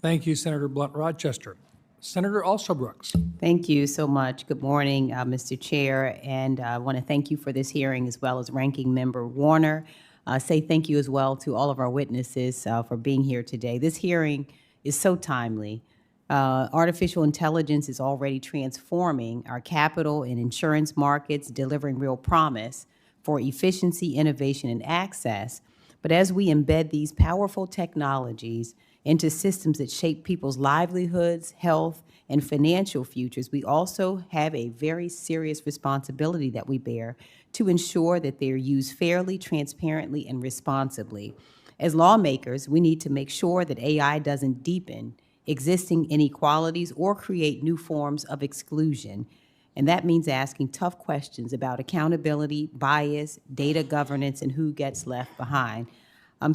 Thank you, Senator Blunt Rochester. Senator Alsobrooks. Thank you so much. Good morning, Mr. Chair, and I want to thank you for this hearing as well as Ranking Member Warner. Say thank you as well to all of our witnesses for being here today. This hearing is so timely. Artificial intelligence is already transforming our capital and insurance markets, delivering real promise for efficiency, innovation, and access. But as we embed these powerful technologies into systems that shape people's livelihoods, health, and financial futures, we also have a very serious responsibility that we bear to ensure that they're used fairly, transparently, and responsibly. As lawmakers, we need to make sure that AI doesn't deepen existing inequalities or create new forms of exclusion. And that means asking tough questions about accountability, bias, data governance, and who gets left behind.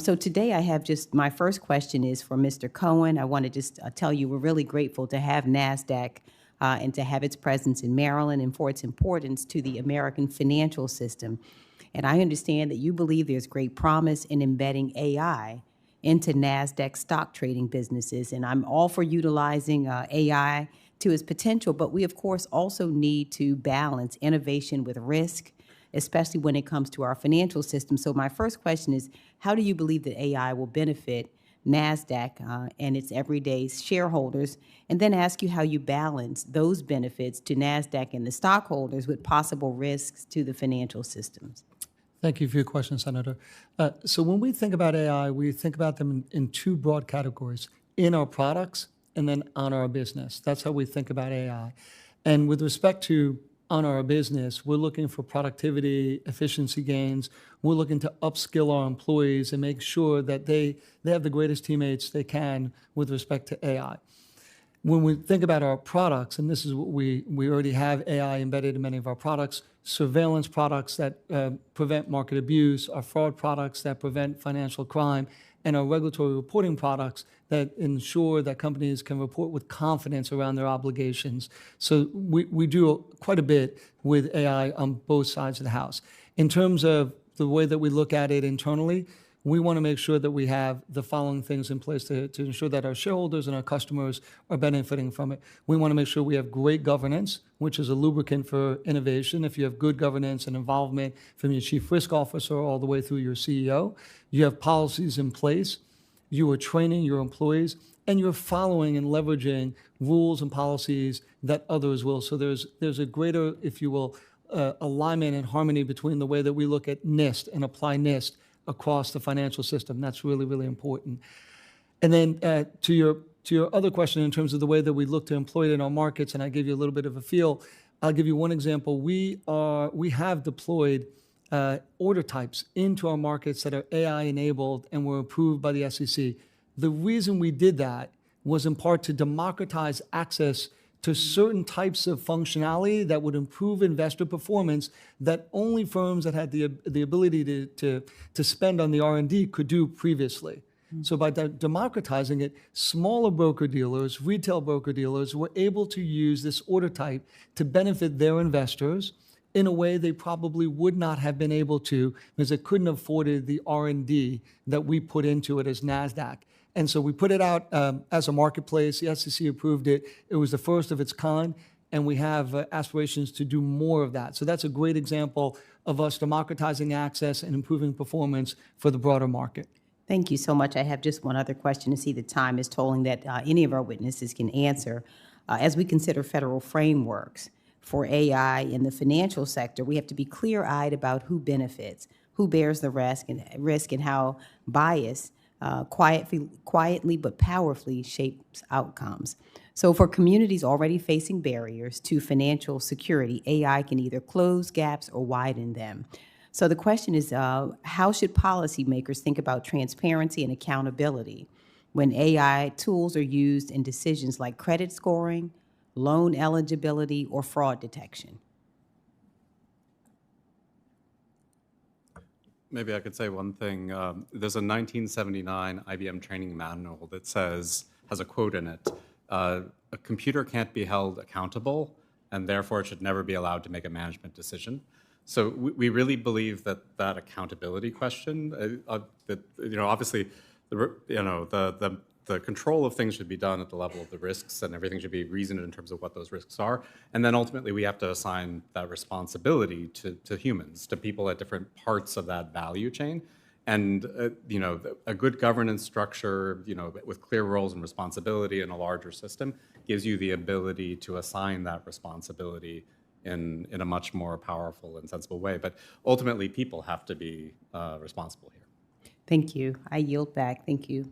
So today I have just, my first question is for Mr. Cohen. I want to just tell you we're really grateful to have NASDAQ and to have its presence in Maryland and for its importance to the American financial system. And I understand that you believe there's great promise in embedding AI into NASDAQ stock trading businesses. And I'm all for utilizing AI to its potential, but we of course also need to balance innovation with risk, especially when it comes to our financial system. So my first question is, how do you believe that AI will benefit NASDAQ and its everyday shareholders? And then ask you how you balance those benefits to NASDAQ and the stockholders with possible risks to the financial systems. Thank you for your question, Senator. So when we think about AI, we think about them in two broad categories: in our products and then on our business. That's how we think about AI. And with respect to on our business, we're looking for productivity, efficiency gains. We're looking to upskill our employees and make sure that they have the greatest teammates they can with respect to AI. When we think about our products, and this is what we already have AI embedded in many of our products: surveillance products that prevent market abuse, our fraud products that prevent financial crime, and our regulatory reporting products that ensure that companies can report with confidence around their obligations. So we do quite a bit with AI on both sides of the house. In terms of the way that we look at it internally, we want to make sure that we have the following things in place to ensure that our shareholders and our customers are benefiting from it. We want to make sure we have great governance, which is a lubricant for innovation. If you have good governance and involvement from your chief risk officer all the way through your CEO, you have policies in place, you are training your employees, and you're following and leveraging rules and policies that others will. So there's a greater, if you will, alignment and harmony between the way that we look at NIST and apply NIST across the financial system. That's really, really important. And then to your other question in terms of the way that we look to employ it in our markets, and I gave you a little bit of a feel, I'll give you one example. We have deployed order types into our markets that are AI enabled and were approved by the SEC. The reason we did that was in part to democratize access to certain types of functionality that would improve investor performance that only firms that had the ability to spend on the R&D could do previously. So by democratizing it, smaller broker-dealers, retail broker-dealers were able to use this order type to benefit their investors in a way they probably would not have been able to because it couldn't have afforded the R&D that we put into it as NASDAQ. And so we put it out as a marketplace. The SEC approved it. It was the first of its kind, and we have aspirations to do more of that. So that's a great example of us democratizing access and improving performance for the broader market. Thank you so much. I have just one other question to see the time is tolling that any of our witnesses can answer. As we consider federal frameworks for AI in the financial sector, we have to be clear-eyed about who benefits, who bears the risk, and how bias quietly but powerfully shapes outcomes. So for communities already facing barriers to financial security, AI can either close gaps or widen them. So the question is, how should policymakers think about transparency and accountability when AI tools are used in decisions like credit scoring, loan eligibility, or fraud detection? Maybe I could say one thing. There's a 1979 IBM training manual that has a quote in it: a computer can't be held accountable, and therefore it should never be allowed to make a management decision. So we really believe that accountability question, that obviously, the the control of things should be done at the level of the risks, and everything should be reasoned in terms of what those risks are. And then ultimately, we have to assign that responsibility to humans, to people at different parts of that value chain. And a good governance structure, with clear roles and responsibility in a larger system, gives you the ability to assign that responsibility in a much more powerful and sensible way. But ultimately, people have to be responsible here. Thank you. I yield back. Thank you.